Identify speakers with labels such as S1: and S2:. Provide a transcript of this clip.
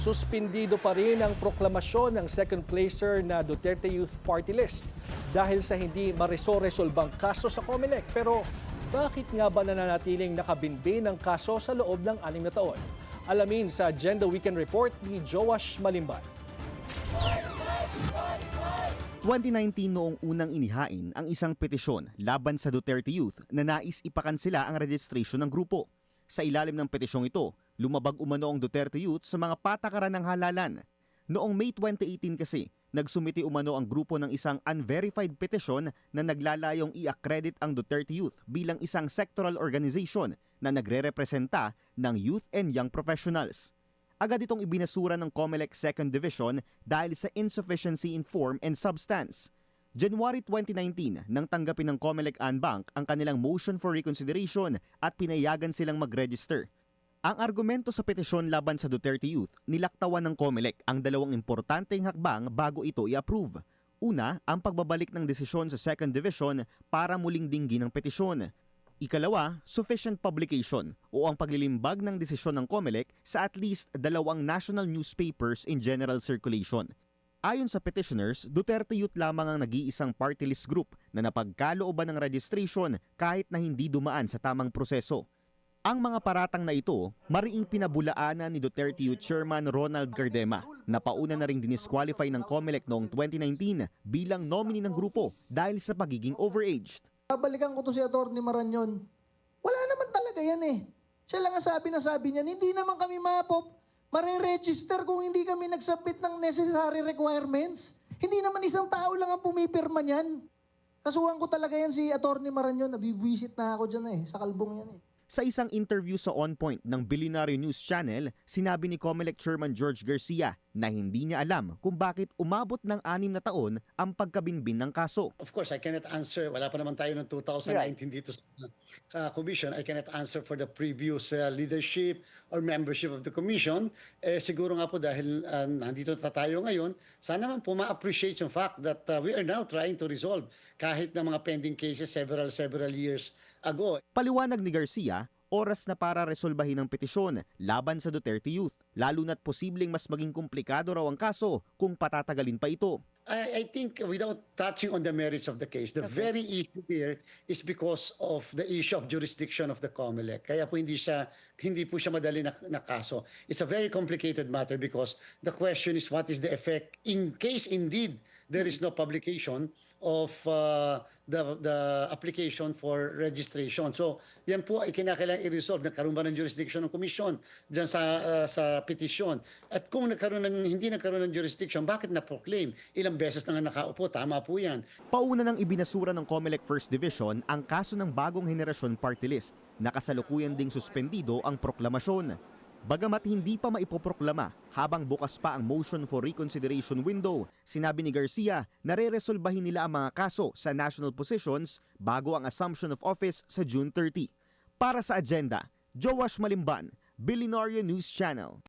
S1: Suspindido pa rin ang proklamasyon ng second placer na Duterte Youth Party List dahil sa hindi maresolbang kaso sa COMELEC. Pero bakit nga ba nananatiling nakabinbin ang kaso sa loob ng 6 na taon? Alamin sa Agenda Weekend Report ni Joash Malimban.
S2: 2019 noong unang inihain ang isang petisyon laban sa Duterte Youth na nais ipakansela ang registration ng grupo. Sa ilalim ng petisyong ito, lumabag umano ang Duterte Youth sa mga patakaran ng halalan. Noong May 2018 kasi, nagsumiti umano ang grupo ng isang unverified petition na naglalayong i-accredit ang Duterte Youth bilang isang sectoral organization na nagre-representa ng youth and young professionals. Agad itong ibinasura ng COMELEC 2nd Division dahil sa insufficiency in form and substance. January 2019 nang tanggapin ng COMELEC Anbank ang kanilang motion for reconsideration at pinayagan silang mag-register. Ang argumento sa petisyon laban sa Duterte Youth, nilaktawan ng COMELEC ang dalawang importanteng hakbang bago ito i-approve. Una, ang pagbabalik ng desisyon sa 2nd Division para muling dinggin ang petisyon. Ikalawa, sufficient publication o ang paglilimbag ng desisyon ng COMELEC sa at least 2 national newspapers in general circulation. Ayon sa petitioners, Duterte Youth lamang ang nag-iisang party list group na napagkalooban ng registration kahit na hindi dumaan sa tamang proseso. Ang mga paratang na ito, mariing pinabulaanan ni Duterte Youth Chairman Ronald Cardema na pauna na ring dinisqualify ng COMELEC noong 2019 bilang nominee ng grupo dahil sa pagiging overaged.
S3: Babalikan ko to si Atty. Marañon. Wala naman talaga yan eh. Siya lang ang sabi niya, hindi naman kami mare-register kung hindi kami nagsubmit ng necessary requirements. Hindi naman isang tao lang ang pumipirma niyan. Kasuhan ko talaga yan si Atty. Marañon. Nabibwisit na ako dyan sa kalbong yan eh.
S2: Sa isang interview sa On Point ng Billionaire News Channel, sinabi ni COMELEC Chairman George Garcia na hindi niya alam kung bakit umabot ng 6 na taon ang pagkabinbin ng kaso.
S4: Of course, I cannot answer. Wala pa naman tayo ng 2019 dito sa commission. I cannot answer for the previous leadership or membership of the commission. Siguro nga po dahil nandito tayo ngayon, sana man po ma-appreciate yung fact that we are now trying to resolve kahit na mga pending cases several years ago.
S2: Paliwanag ni Garcia, oras na para resolbahin ang petisyon laban sa Duterte Youth, lalo na't posibleng mas maging komplikado raw ang kaso kung patatagalin pa ito.
S4: I think without touching on the merits of the case, the very issue here is because of the issue of jurisdiction of the COMELEC. Kaya po hindi po siya madali na kaso. It's a very complicated matter because the question is what is the effect in case indeed there is no publication of the application for registration. So yan po ay kinakailangan i-resolve. Nagkaroon ba ng jurisdiction ng komisyon dyan sa petisyon? At kung hindi nagkaroon ng jurisdiction, bakit na-proclaim? Ilang beses na nga nakaupo, tama po yan.
S2: Pauna nang ibinasura ng COMELEC 1st Division ang kaso ng bagong henerasyon party list. Nakasalukuyan ding suspendido ang proklamasyon. Bagamat hindi pa maipoproklama habang bukas pa ang motion for reconsideration window, sinabi ni Garcia na re-resolbahin nila ang mga kaso sa national positions bago ang assumption of office sa June 30. Para sa Agenda, Joash Malimban, Billionaire News Channel.